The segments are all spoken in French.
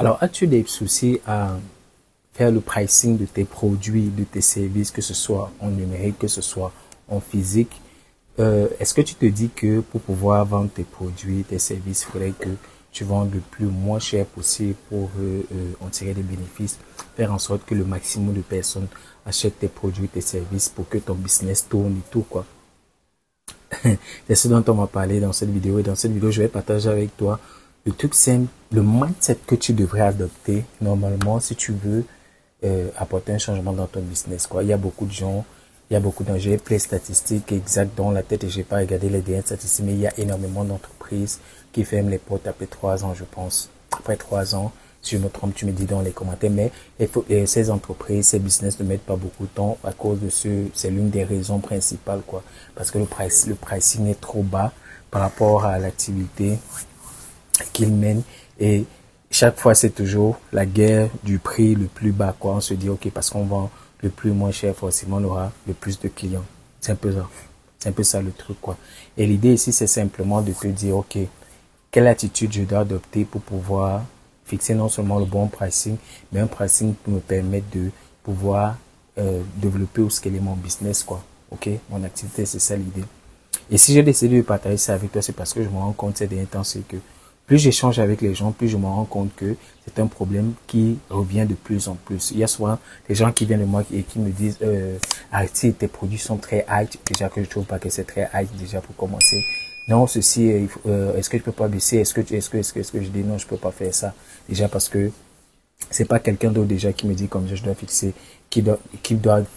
Alors, as-tu des soucis à faire le pricing de tes produits, de tes services, que ce soit en numérique, que ce soit en physique? Est-ce que tu te dis que pour pouvoir vendre tes produits, tes services, il faudrait que tu vendes le plus moins cher possible pour en tirer des bénéfices, faire en sorte que le maximum de personnes achètent tes produits, tes services pour que ton business tourne et tout, quoi. C'est ce dont on va parler dans cette vidéo. Et dans cette vidéo, je vais partager avec toi le truc simple, le mindset que tu devrais adopter normalement si tu veux apporter un changement dans ton business, quoi. Il y a beaucoup de gens, il y a beaucoup d'enjeux, plein de statistiques exactes dans la tête et j'ai pas regardé les dernières statistiques, mais il y a énormément d'entreprises qui ferment les portes après 3 ans, je pense. Après 3 ans, si je me trompe, tu me dis dans les commentaires, mais ces entreprises, ces business ne mettent pas beaucoup de temps à cause de c'est l'une des raisons principales, quoi. Parce que le pricing est trop bas par rapport à l'activité qu'ils mènent et chaque fois c'est toujours la guerre du prix le plus bas, quoi. On se dit ok, parce qu'on vend le plus moins cher, forcément on aura le plus de clients. C'est un peu ça. C'est un peu ça le truc, quoi. Et l'idée ici c'est simplement de te dire ok, quelle attitude je dois adopter pour pouvoir fixer non seulement le bon pricing, mais un pricing qui me permette de pouvoir développer ou scaler mon business, quoi. Ok, mon activité, c'est ça l'idée. Et si j'ai décidé de partager ça avec toi, c'est parce que je me rends compte ces derniers temps, c'est que plus j'échange avec les gens, plus je me rends compte que c'est un problème qui revient de plus en plus. Il y a souvent des gens qui viennent de moi et qui me disent Artie, tes produits sont très high. Déjà que je trouve pas que c'est très high déjà pour commencer. Non, ceci, est-ce que je peux pas baisser? Est-ce que je dis non, je peux pas faire ça? Déjà parce que c'est pas quelqu'un d'autre déjà qui me dit comme je dois fixer, qui doit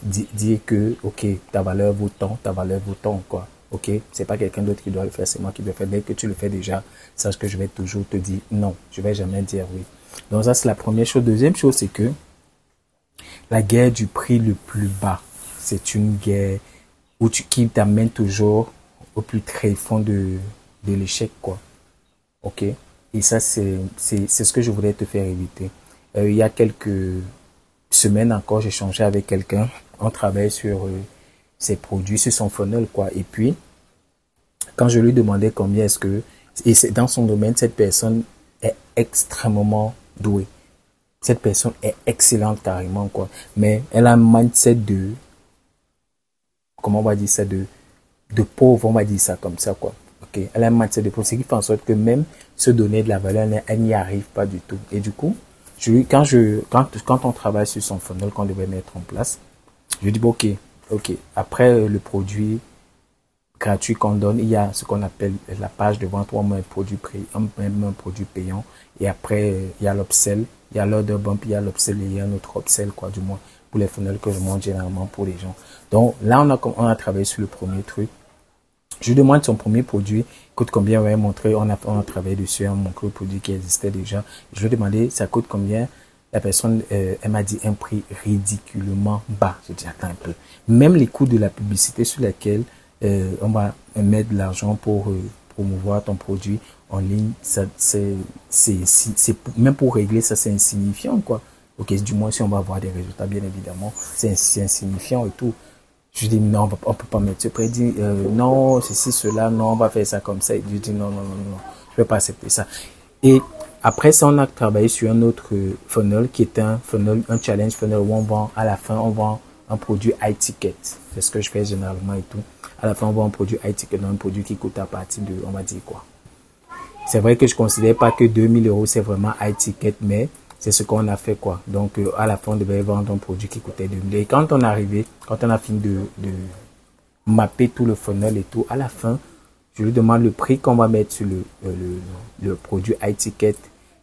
dire que, ok, ta valeur vaut tant, quoi. Ok, c'est pas quelqu'un d'autre qui doit le faire, c'est moi qui dois le faire. Dès que tu le fais déjà, sache que je vais toujours te dire non. Je vais jamais dire oui. Donc ça, c'est la première chose. Deuxième chose, c'est que la guerre du prix le plus bas, c'est une guerre qui t'amène toujours au plus tréfonds de l'échec, quoi. Ok. Et ça, c'est ce que je voulais te faire éviter. Il y a quelques semaines encore, j'ai changé avec quelqu'un. On travaille sur ses produits, sur son funnel, quoi. Et puis, quand je lui demandais combien est-ce que, et c'est dans son domaine, cette personne est extrêmement douée. Cette personne est excellente carrément, quoi. Mais elle a un mindset comment on va dire ça, de pauvre, on va dire ça comme ça, quoi. Ok. Elle a un mindset de pauvre, ce qui fait en sorte que même se donner de la valeur, elle n'y arrive pas du tout. Et du coup, quand on travaille sur son funnel qu'on devait mettre en place, je dis, bon, ok. Après le produit gratuit qu'on donne, il y a ce qu'on appelle la page de vente où on met un produit payant. Et après, il y a l'upsell, il y a l'order bump, il y a l'upsell et il y a un autre upsell, quoi, du moins, pour les funnels que je monte généralement pour les gens. Donc, là, on a travaillé sur le premier truc. Je lui demande son premier produit, coûte combien, on va montrer, on a travaillé dessus, on a montré le produit qui existait déjà. Je lui ai demandé, ça coûte combien? La personne, elle m'a dit un prix ridiculement bas. J'ai dit, attends un peu. Même les coûts de la publicité sur laquelle on va mettre de l'argent pour promouvoir ton produit en ligne, ça, même pour régler ça, c'est insignifiant, quoi. Ok, du moins, si on va avoir des résultats, bien évidemment, c'est insignifiant et tout. Je dis non, on peut pas mettre ce prix. Il dit non, ceci, cela, non, on va faire ça comme ça. Je dis non, je peux pas accepter ça. Et après ça, on a travaillé sur un autre funnel qui est un funnel, un challenge funnel où on vend, à la fin, on vend un produit high ticket. C'est ce que je fais généralement et tout. À la fin, on vend un produit high ticket, donc un produit qui coûte à partir de, on va dire quoi. C'est vrai que je considère pas que 2000 euros c'est vraiment high ticket, mais c'est ce qu'on a fait, quoi. Donc, à la fin, on devait vendre un produit qui coûtait 2000. Et quand on est arrivé, quand on a fini de mapper tout le funnel et tout, à la fin, je lui demande le prix qu'on va mettre sur le produit high ticket.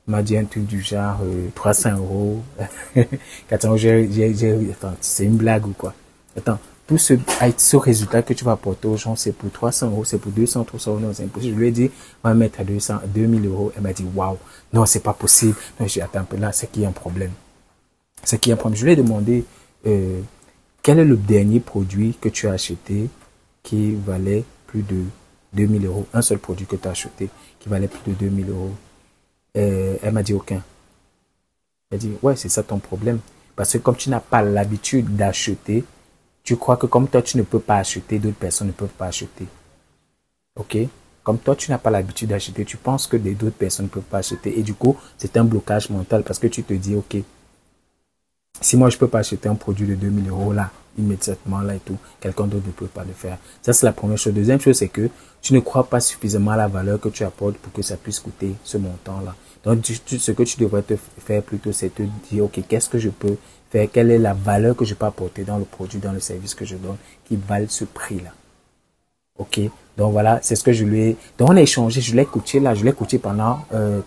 Il m'a dit un truc du genre 300 euros. 400 euros, attends, c'est une blague ou quoi? Attends, tout ce résultat que tu vas apporter aux gens, c'est pour 300 euros, c'est pour 200, 300 euros, non, c'est impossible. Je lui ai dit, on va mettre à 200, 2000 euros. Elle m'a dit, waouh, non, c'est pas possible. Non, j'ai dit, attends un peu là, c'est qu'il y a un problème. C'est qu'il y a un problème. Je lui ai demandé, quel est le dernier produit que tu as acheté qui valait plus de 2000 euros? Un seul produit que tu as acheté qui valait plus de 2000 euros. Elle m'a dit aucun. Elle dit, ouais, c'est ça ton problème. Parce que comme tu n'as pas l'habitude d'acheter, tu crois que comme toi, tu ne peux pas acheter, d'autres personnes ne peuvent pas acheter. Ok? Comme toi, tu n'as pas l'habitude d'acheter, tu penses que d'autres personnes ne peuvent pas acheter. Et du coup, c'est un blocage mental parce que tu te dis, OK, si moi, je peux pas acheter un produit de 2000 euros là, immédiatement là et tout, quelqu'un d'autre ne peut pas le faire. Ça, c'est la première chose. Deuxième chose, c'est que tu ne crois pas suffisamment à la valeur que tu apportes pour que ça puisse coûter ce montant-là. Donc, ce que tu devrais te faire plutôt, c'est te dire, OK, qu'est-ce que je peux faire? Quelle est la valeur que je peux apporter dans le produit, dans le service que je donne qui valent ce prix-là? OK. Donc voilà, c'est ce que je lui ai... Donc on a échangé, je l'ai coaché là, je l'ai coaché pendant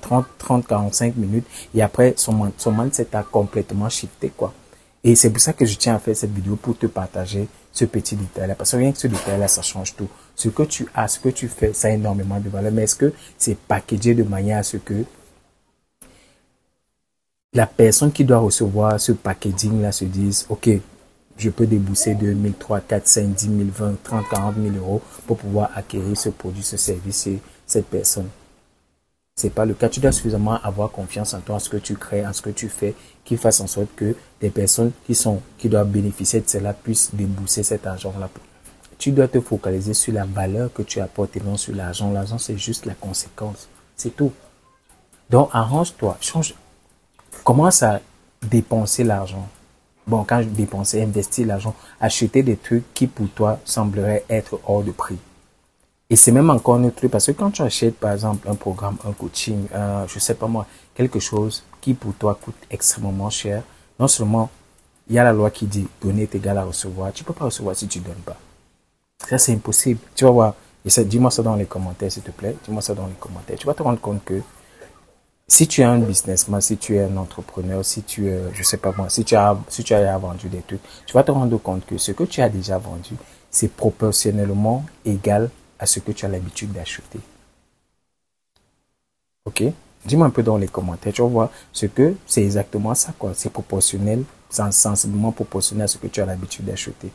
45 minutes et après son mindset a complètement shifté quoi. Et c'est pour ça que je tiens à faire cette vidéo pour te partager ce petit détail-là. Parce que rien que ce détail-là, ça change tout. Ce que tu as, ce que tu fais, ça a énormément de valeur. Mais est-ce que c'est packagé de manière à ce que la personne qui doit recevoir ce packaging-là se dise, OK, je peux débourser 2 000, 3, 4, 5, 10 000, 20, 30, 40 000 euros pour pouvoir acquérir ce produit, ce service et cette personne. C'est pas le cas. Tu dois suffisamment avoir confiance en toi, en ce que tu crées, en ce que tu fais, qui fasse en sorte que des personnes qui doivent bénéficier de cela puissent débourser cet argent-là. Tu dois te focaliser sur la valeur que tu apportes et non sur l'argent. L'argent, c'est juste la conséquence. C'est tout. Donc, arrange-toi, change, commence à dépenser l'argent. Bon, quand je dépenser, investir l'argent, acheter des trucs qui pour toi sembleraient être hors de prix. Et c'est même encore un autre truc parce que quand tu achètes par exemple un programme, un coaching, je sais pas moi, quelque chose qui pour toi coûte extrêmement cher, non seulement il y a la loi qui dit donner est égal à recevoir, tu peux pas recevoir si tu donnes pas. Ça c'est impossible. Tu vas voir, dis-moi ça dans les commentaires s'il te plaît, dis-moi ça dans les commentaires. Tu vas te rendre compte que si tu es un businessman, si tu es un entrepreneur, si tu es, je sais pas moi, si tu as vendu des trucs, tu vas te rendre compte que ce que tu as déjà vendu, c'est proportionnellement égal à ce que tu as l'habitude d'acheter. Ok? Dis-moi un peu dans les commentaires, tu vas voir ce que c'est exactement ça, quoi. C'est proportionnel, sensiblement proportionnel à ce que tu as l'habitude d'acheter.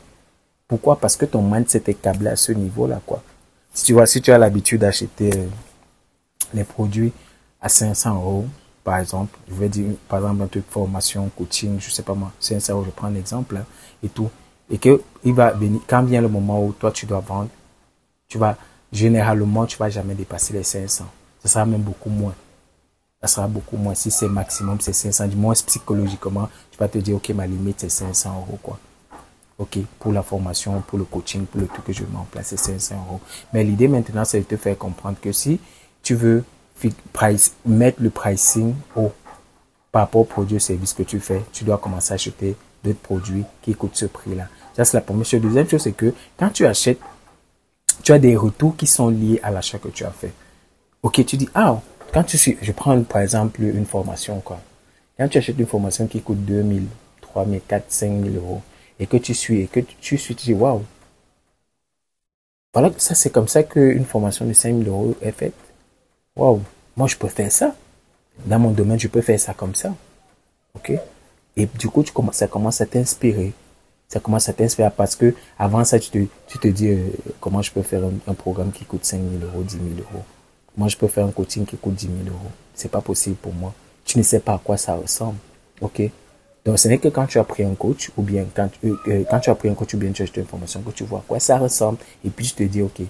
Pourquoi? Parce que ton mindset est câblé à ce niveau-là, quoi. Si tu as l'habitude d'acheter les produits à 500 euros, par exemple, je vais dire, par exemple, un truc formation, coaching, je sais pas moi, 500 euros, je prends un exemple, hein, et tout. Et que il va venir, quand vient le moment où toi tu dois vendre, généralement, tu vas jamais dépasser les 500. Ça sera même beaucoup moins. Ça sera beaucoup moins. Si c'est maximum, c'est 500. Du moins, psychologiquement, tu vas te dire, OK, ma limite, c'est 500 euros, quoi. OK, pour la formation, pour le coaching, pour le truc que je mets en place, c'est 500 euros. Mais l'idée maintenant, c'est de te faire comprendre que si tu veux mettre le pricing par rapport au produit ou service que tu fais, tu dois commencer à acheter d'autres produits qui coûtent ce prix-là. Ça, c'est la première chose. Deuxième chose, c'est que quand tu achètes, tu as des retours qui sont liés à l'achat que tu as fait. OK, tu dis, je prends par exemple une formation, quoi. Quand tu achètes une formation qui coûte 2 000, 3 000, 4 000, 5 000 euros, et que tu dis, waouh. Voilà, ça, c'est comme ça qu'une formation de 5 000 euros est faite. Waouh, moi, je peux faire ça. Dans mon domaine, je peux faire ça comme ça. OK? Et du coup, ça commence à t'inspirer. Ça commence à t'inspirer parce que avant ça, tu te dis comment je peux faire un programme qui coûte 5 000 euros, 10 000 euros. Moi, je peux faire un coaching qui coûte 10 000 euros. C'est pas possible pour moi. Tu ne sais pas à quoi ça ressemble. OK? Donc, ce n'est que quand tu as pris un coach ou bien quand tu as pris un coach ou bien tu as acheté une formation que tu vois à quoi ça ressemble et puis tu te dis, OK,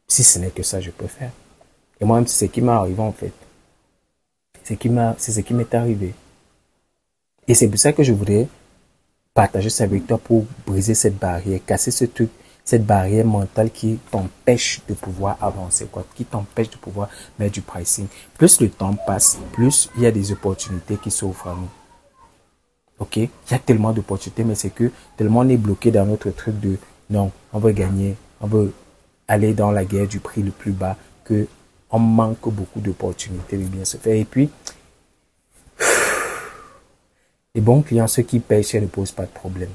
si ce n'est que ça, je peux faire. Et moi-même, c'est ce qui m'est arrivé en fait. C'est ce qui m'est arrivé. Et c'est pour ça que je voudrais partager ça avec toi pour briser cette barrière, casser ce truc, cette barrière mentale qui t'empêche de pouvoir avancer, quoi, qui t'empêche de pouvoir mettre du pricing. Plus le temps passe, plus il y a des opportunités qui s'offrent à nous. OK? Il y a tellement d'opportunités, mais c'est que tellement on est bloqué dans notre truc de non, on veut gagner, on veut aller dans la guerre du prix le plus bas que on manque beaucoup d'opportunités de bien se faire. Et puis, les bons clients, ceux qui payent cher ne posent pas de problème.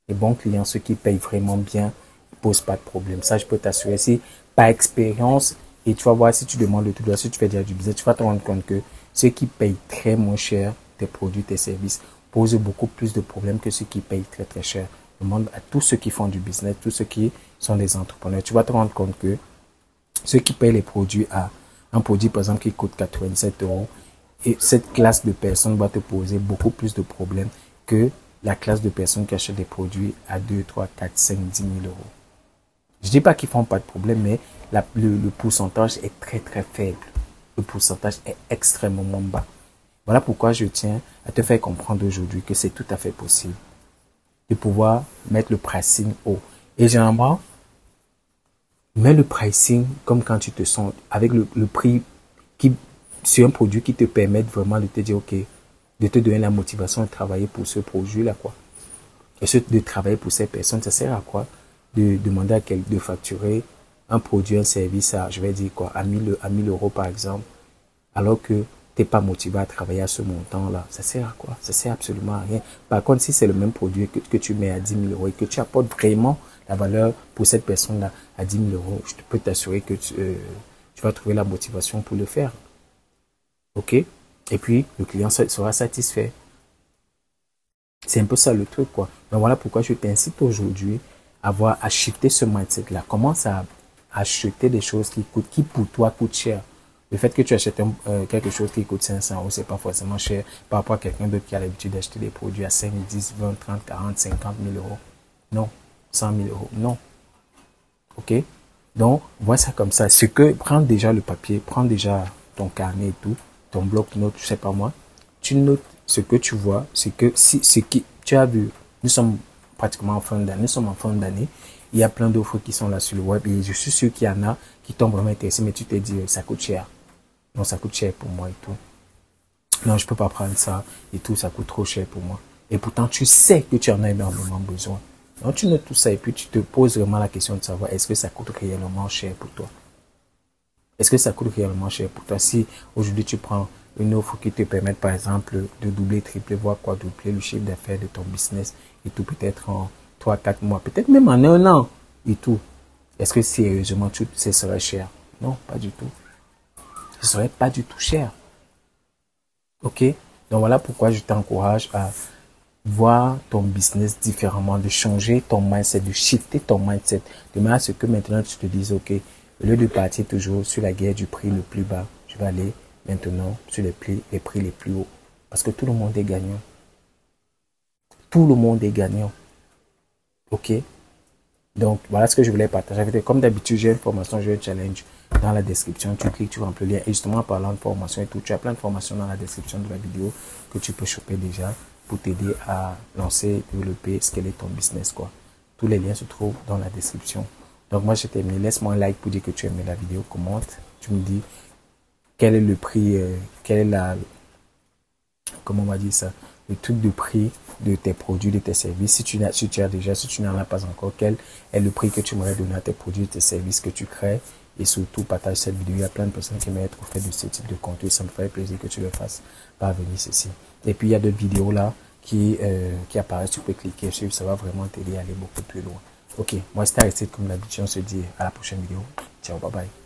Les bons clients, ceux qui payent vraiment bien, ne posent pas de problème. Ça, je peux t'assurer. Si par expérience, et tu vas voir, si tu demandes le tout, si tu fais déjà du business, tu vas te rendre compte que ceux qui payent très moins cher tes produits, tes services, posent beaucoup plus de problèmes que ceux qui payent très très cher. Demande à tous ceux qui font du business, tous ceux qui sont des entrepreneurs. Tu vas te rendre compte que ceux qui payent les produits à un produit, par exemple, qui coûte 87 euros, et cette classe de personnes va te poser beaucoup plus de problèmes que la classe de personnes qui achètent des produits à 2, 3, 4, 5, 10 000 euros. Je dis pas qu'ils font pas de problème, mais le pourcentage est très très faible. Le pourcentage est extrêmement bas. Voilà pourquoi je tiens à te faire comprendre aujourd'hui que c'est tout à fait possible de pouvoir mettre le pricing haut. Et généralement, mets le pricing comme quand tu te sens avec le prix qui, sur un produit qui te permet vraiment de te dire, OK, de te donner la motivation de travailler pour ce produit-là, quoi. Et de travailler pour ces personnes, ça sert à quoi? De demander à quelqu'un de facturer un produit, un service à, je vais dire quoi, à 1000 euros par exemple, alors que t'es pas motivé à travailler à ce montant-là. Ça sert à quoi? Ça sert absolument à rien. Par contre, si c'est le même produit que tu mets à 10 000 euros et que tu apportes vraiment la valeur pour cette personne-là à 10 000 euros, je peux t'assurer que tu vas trouver la motivation pour le faire. OK? Et puis, le client sera satisfait. C'est un peu ça le truc, quoi. Donc voilà pourquoi je t'incite aujourd'hui à shifter ce mindset-là. Commence à acheter des choses qui pour toi coûtent cher. Le fait que tu achètes quelque chose qui coûte 500 euros, c'est pas forcément cher par rapport à quelqu'un d'autre qui a l'habitude d'acheter des produits à 5, 10, 20, 30, 40, 50 000 euros. Non. 100 000 euros. Non. OK? Donc, vois ça comme ça. Prends déjà le papier, prends déjà ton carnet et tout, ton bloc-notes, je sais pas moi. Tu notes ce que tu vois, ce que tu as vu. Nous sommes pratiquement en fin d'année, nous sommes en fin d'année. Il y a plein d'offres qui sont là sur le web et je suis sûr qu'il y en a qui t'ont vraiment intéressé, mais tu te dis, ça coûte cher. Non, ça coûte cher pour moi et tout. Non, je peux pas prendre ça et tout, ça coûte trop cher pour moi. Et pourtant, tu sais que tu en as énormément besoin. Donc, tu notes tout ça et puis tu te poses vraiment la question de savoir est-ce que ça coûte réellement cher pour toi? Est-ce que ça coûte réellement cher pour toi? Si aujourd'hui tu prends une offre qui te permet par exemple de doubler, tripler, voire quadrupler le chiffre d'affaires de ton business et tout peut-être en 3, 4 mois, peut-être même en 1 an et tout. Est-ce que sérieusement ce serait cher? Non, pas du tout. Ce serait pas du tout cher. OK? Donc voilà pourquoi je t'encourage à voir ton business différemment, de changer ton mindset, de shifter ton mindset, de manière à ce que maintenant tu te dises, OK, au lieu de partir toujours sur la guerre du prix le plus bas, je vais aller maintenant sur les prix les plus hauts. Parce que tout le monde est gagnant. Tout le monde est gagnant. OK? Donc, voilà ce que je voulais partager avec toi. Comme d'habitude, j'ai une formation, j'ai un challenge dans la description. Tu cliques, tu remplis le lien. Et justement, en parlant de formation et tout, tu as plein de formations dans la description de la vidéo que tu peux choper déjà pour t'aider à lancer, développer, scaler ton business, quoi. Tous les liens se trouvent dans la description. Donc, moi, j'ai terminé. Laisse-moi un like pour dire que tu as aimé la vidéo. Commente. Tu me dis quel est le prix, quelle est comment on va dire ça, le truc de prix de tes produits, de tes services. Si tu as déjà, si tu n'en as pas encore, quel est le prix que tu m'aurais donné à tes produits, tes services que tu crées. Et surtout, partage cette vidéo. Il y a plein de personnes qui m'aident au fait de ce type de contenu. Ça me ferait plaisir que tu le fasses parvenir ceci. Et puis, il y a d'autres vidéos là qui apparaissent. Tu peux cliquer dessus. Ça va vraiment t'aider à aller beaucoup plus loin. Ok, moi, c'était Aristide comme d'habitude. On se dit à la prochaine vidéo. Ciao, bye bye.